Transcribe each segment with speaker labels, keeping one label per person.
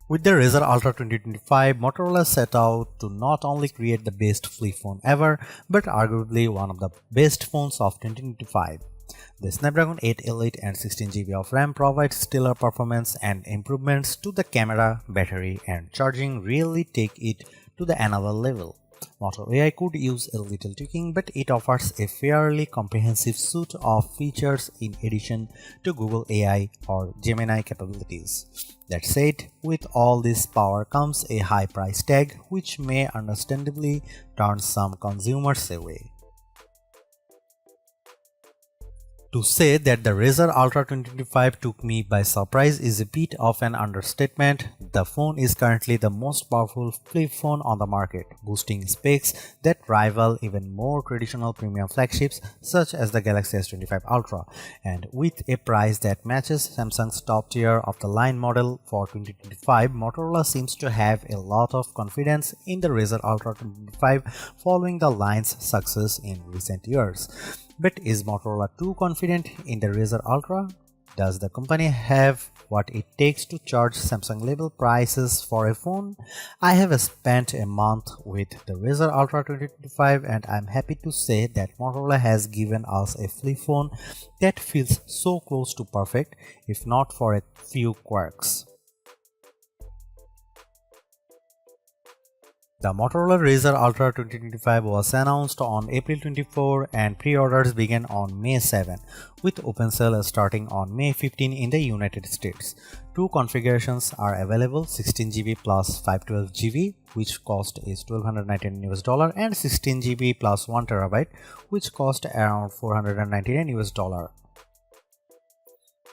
Speaker 1: With the Razr Ultra 2025, Motorola set out to not only create the best flip phone ever, but arguably one of the best phones of 2025. The Snapdragon 8 Elite and 16GB of RAM provide stellar performance, and improvements to the camera, battery, and charging really take it to the another level. Moto AI could use a little tweaking, but it offers a fairly comprehensive suite of features in addition to Google AI or Gemini capabilities. That said, with all this power comes a high price tag, which may understandably turn some consumers away. To say that the Razr Ultra 2025 took me by surprise is a bit of an understatement. The phone is currently the most powerful flip phone on the market, boasting specs that rival even more traditional premium flagships such as the Galaxy S25 Ultra, and with a price that matches Samsung's top tier of the line model for 2025, Motorola seems to have a lot of confidence in the Razr Ultra 2025 following the line's success in recent years. But is Motorola too confident in the Razr Ultra? Does the company have what it takes to charge Samsung level prices for a phone? I have spent a month with the Razr Ultra 2025 and I'm happy to say that Motorola has given us a flip phone that feels so close to perfect, if not for a few quirks. The Motorola Razr Ultra 2025 was announced on April 24 and pre-orders began on May 7, with open sale starting on May 15 in the United States. Two configurations are available: 16GB plus 512GB, which cost is $1,299 and 16GB plus 1TB, which cost around $499.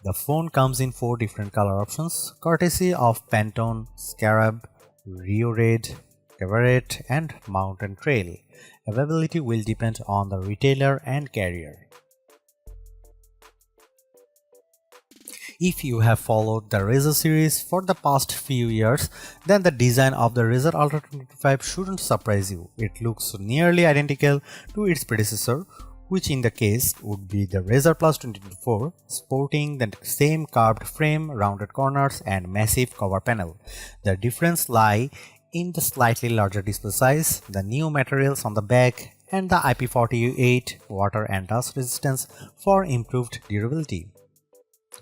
Speaker 1: The phone comes in 4 different color options, courtesy of Pantone, Scarab, Rio Red, Cabaret, and Mountain Trail. Availability will depend on the retailer and carrier. If you have followed the Razr series for the past few years, then the design of the Razr Ultra 2025 shouldn't surprise you. It looks nearly identical to its predecessor, which in the case would be the Razr Plus 2024, sporting the same curved frame, rounded corners, and massive cover panel. The difference lies in the slightly larger display size, the new materials on the back, and the IP48 water and dust resistance for improved durability.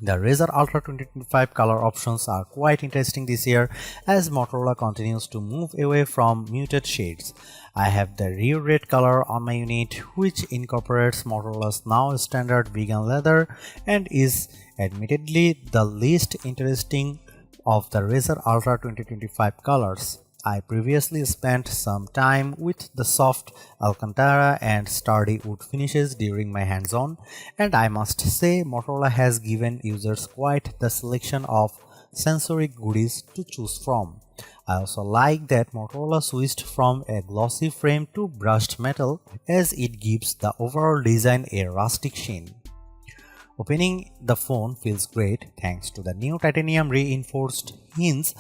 Speaker 1: The Razr Ultra 2025 color options are quite interesting this year as Motorola continues to move away from muted shades. I have the Rio Red color on my unit, which incorporates Motorola's now standard vegan leather and is admittedly the least interesting of the Razr Ultra 2025 colors. I previously spent some time with the soft Alcantara and sturdy wood finishes during my hands-on, and I must say Motorola has given users quite the selection of sensory goodies to choose from. I also like that Motorola switched from a glossy frame to brushed metal, as it gives the overall design a rustic sheen. Opening the phone feels great thanks to the new titanium reinforced hinge.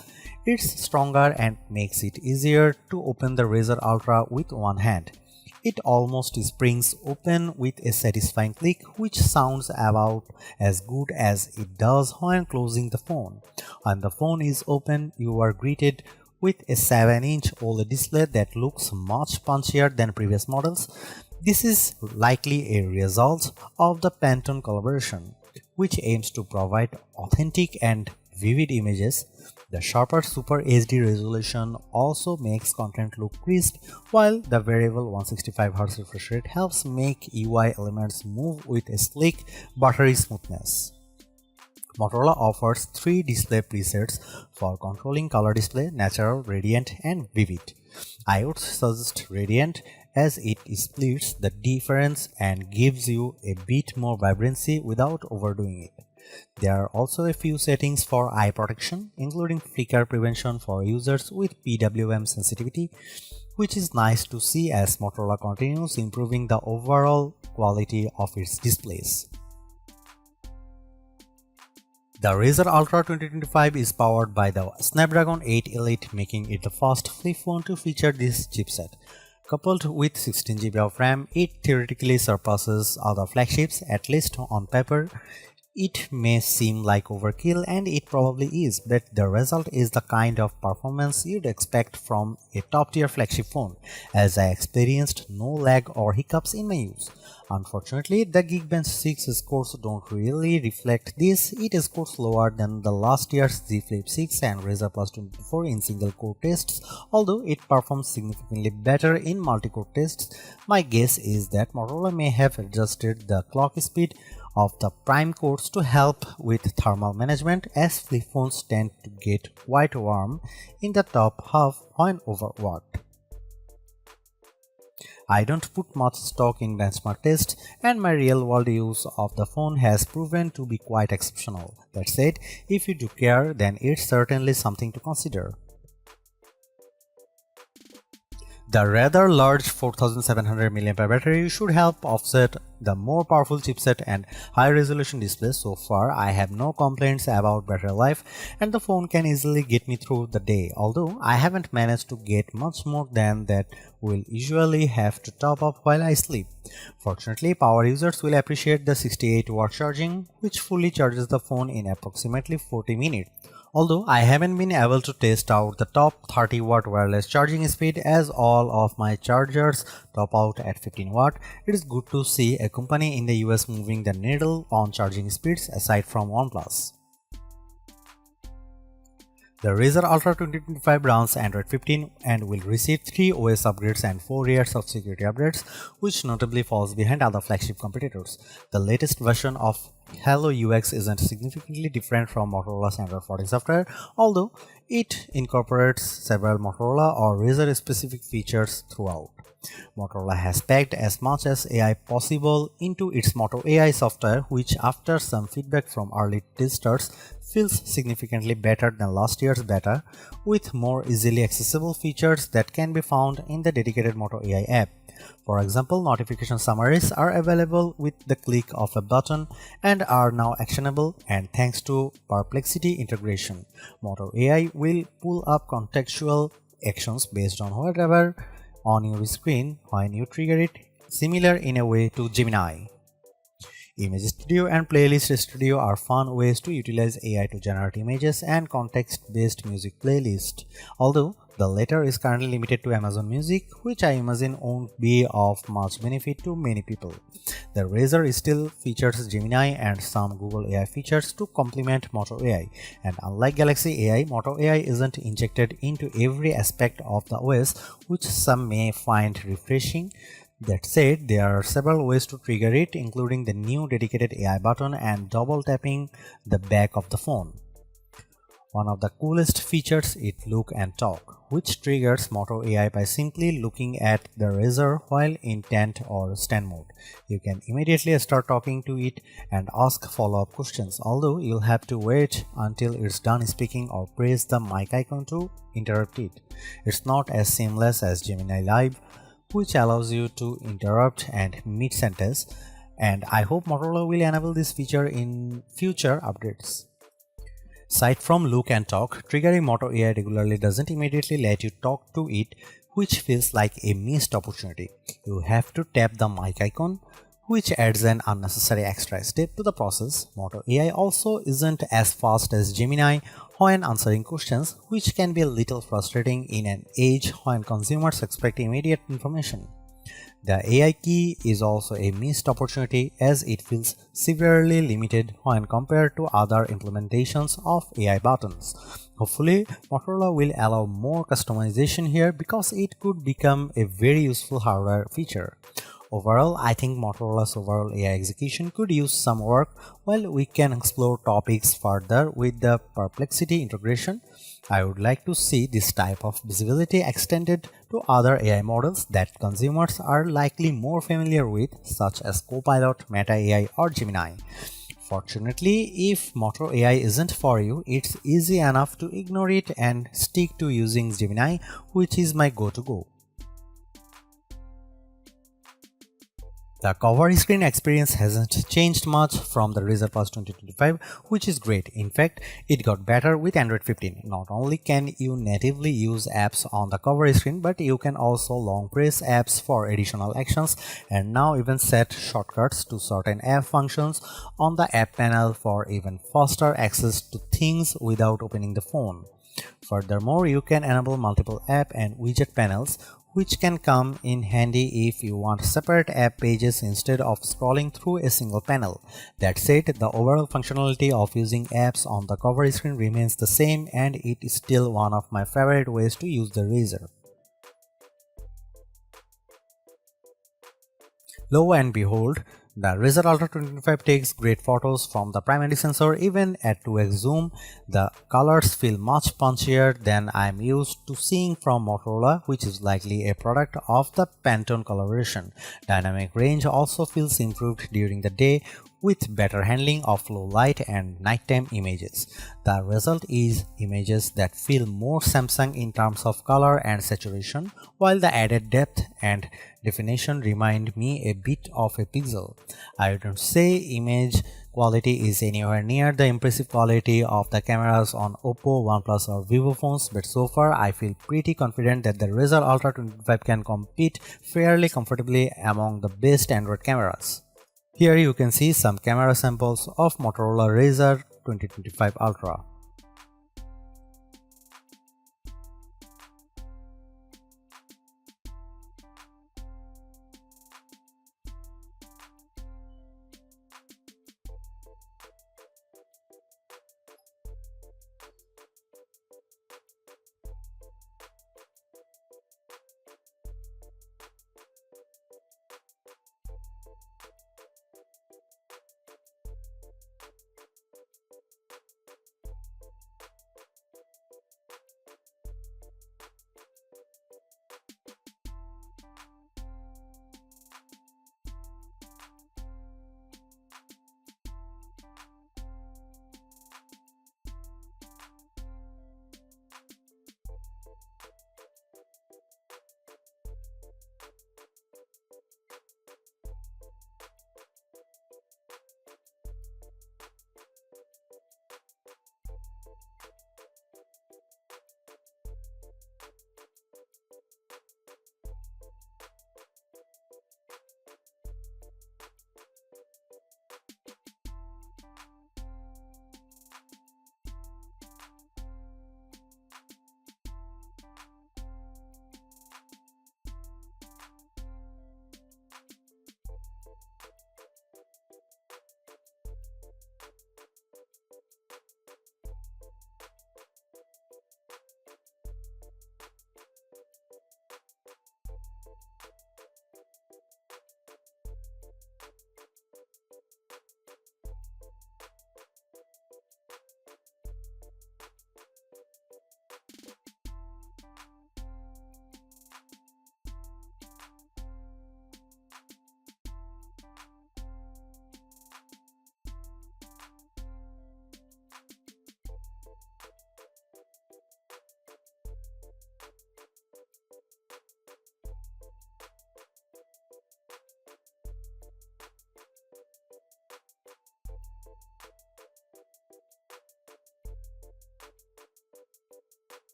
Speaker 1: It's stronger and makes it easier to open the Razr Ultra with one hand. It almost springs open with a satisfying click, which sounds about as good as it does when closing the phone. When the phone is open, you are greeted with a 7-inch OLED display that looks much punchier than previous models. This is likely a result of the Pantone collaboration, which aims to provide authentic and vivid images. The sharper Super HD resolution also makes content look crisp, while the variable 165Hz refresh rate helps make UI elements move with a sleek, buttery smoothness. Motorola offers 3 display presets for controlling color display: natural, radiant, and vivid. I would suggest radiant as it splits the difference and gives you a bit more vibrancy without overdoing it. There are also a few settings for eye protection, including flicker prevention for users with PWM sensitivity, which is nice to see as Motorola continues improving the overall quality of its displays. The Razr Ultra 2025 is powered by the Snapdragon 8 Elite, making it the first flip phone to feature this chipset. Coupled with 16GB of RAM, it theoretically surpasses other flagships, at least on paper. It may seem like overkill, and it probably is, but the result is the kind of performance you'd expect from a top-tier flagship phone, as I experienced no lag or hiccups in my use. Unfortunately, the Geekbench 6 scores don't really reflect this. It scores lower than the last year's Z Flip 6 and Razr Plus 24 in single-core tests, although it performs significantly better in multi-core tests. My guess is that Motorola may have adjusted the clock speed of the prime cores to help with thermal management, as flip phones tend to get quite warm in the top half when overworked. I don't put much stock in benchmark tests, and my real-world use of the phone has proven to be quite exceptional. That said, if you do care, then it's certainly something to consider. The rather large 4700 mAh battery should help offset the more powerful chipset and high-resolution display. So far, I have no complaints about battery life, and the phone can easily get me through the day, although I haven't managed to get much more than that will usually have to top up while I sleep. Fortunately, power users will appreciate the 68-watt charging, which fully charges the phone in approximately 40 minutes. Although I haven't been able to test out the top 30-watt wireless charging speed, as all of my chargers top out at 15 watt, it is good to see a company in the US moving the needle on charging speeds aside from OnePlus. The Razr Ultra 2025 runs Android 15 and will receive 3 OS upgrades and 4 years of security updates, which notably falls behind other flagship competitors. The latest version of Hello UX isn't significantly different from Motorola's Android 14 software, although it incorporates several Motorola or Razr specific features throughout. Motorola has packed as much as AI possible into its Moto AI software, which after some feedback from early testers feels significantly better than last year's beta, with more easily accessible features that can be found in the dedicated Moto AI app. For example, notification summaries are available with the click of a button and are now actionable, and thanks to Perplexity integration, Moto AI will pull up contextual actions based on whatever on your screen when you trigger it, similar in a way to Gemini. Image Studio and Playlist Studio are fun ways to utilize AI to generate images and context-based music playlists, although the latter is currently limited to Amazon Music, which I imagine won't be of much benefit to many people. The Razr still features Gemini and some Google AI features to complement Moto AI, and unlike Galaxy AI, Moto AI isn't injected into every aspect of the OS, which some may find refreshing. That said, there are several ways to trigger it, including the new dedicated AI button and double tapping the back of the phone. One of the coolest features is Look and Talk, which triggers Moto AI by simply looking at the Razr while in tent or stand mode. You can immediately start talking to it and ask follow-up questions, although you'll have to wait until it's done speaking or press the mic icon to interrupt it. It's not as seamless as Gemini Live, which allows you to interrupt and mid-sentence, and I hope Motorola will enable this feature in future updates. Aside from Look and Talk, triggering Moto AI regularly doesn't immediately let you talk to it, which feels like a missed opportunity. You have to tap the mic icon, which adds an unnecessary extra step to the process. Moto AI also isn't as fast as Gemini when answering questions, which can be a little frustrating in an age when consumers expect immediate information. The AI key is also a missed opportunity, as it feels severely limited when compared to other implementations of AI buttons. Hopefully, Motorola will allow more customization here, because it could become a very useful hardware feature. Overall, I think Motorola's overall AI execution could use some work, while we can explore topics further with the Perplexity integration. I would like to see this type of visibility extended to other AI models that consumers are likely more familiar with, such as Copilot, Meta AI, or Gemini. Fortunately, if Moto AI isn't for you, it's easy enough to ignore it and stick to using Gemini, which is my go-to-go. The cover screen experience hasn't changed much from the Razr Pass 2025, which is great. In fact, it got better with Android 15. Not only can you natively use apps on the cover screen, but you can also long press apps for additional actions and now even set shortcuts to certain app functions on the app panel for even faster access to things without opening the phone. Furthermore, you can enable multiple app and widget panels, which can come in handy if you want separate app pages instead of scrolling through a single panel. That said, the overall functionality of using apps on the cover screen remains the same, and it is still one of my favorite ways to use the Razr. Lo and behold, the Razr Ultra 2025 takes great photos from the primary sensor. Even at 2x zoom, the colors feel much punchier than I'm used to seeing from Motorola, which is likely a product of the Pantone collaboration. Dynamic range also feels improved during the day, with better handling of low light and nighttime images. The result is images that feel more Samsung in terms of color and saturation, while the added depth and definition remind me a bit of a Pixel. I wouldn't say image quality is anywhere near the impressive quality of the cameras on Oppo, OnePlus or Vivo phones, but so far I feel pretty confident that the Razr Ultra 25 can compete fairly comfortably among the best Android cameras. Here you can see some camera samples of Motorola Razr 2025 Ultra.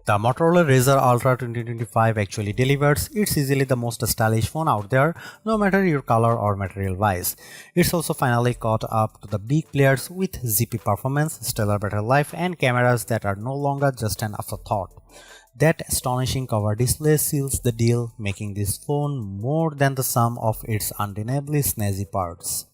Speaker 1: The Motorola Razr Ultra 2025 actually delivers. It's easily the most stylish phone out there, no matter your color or material wise. It's also finally caught up to the big players with zippy performance, stellar battery life, and cameras that are no longer just an afterthought. That astonishing cover display seals the deal, making this phone more than the sum of its undeniably snazzy parts.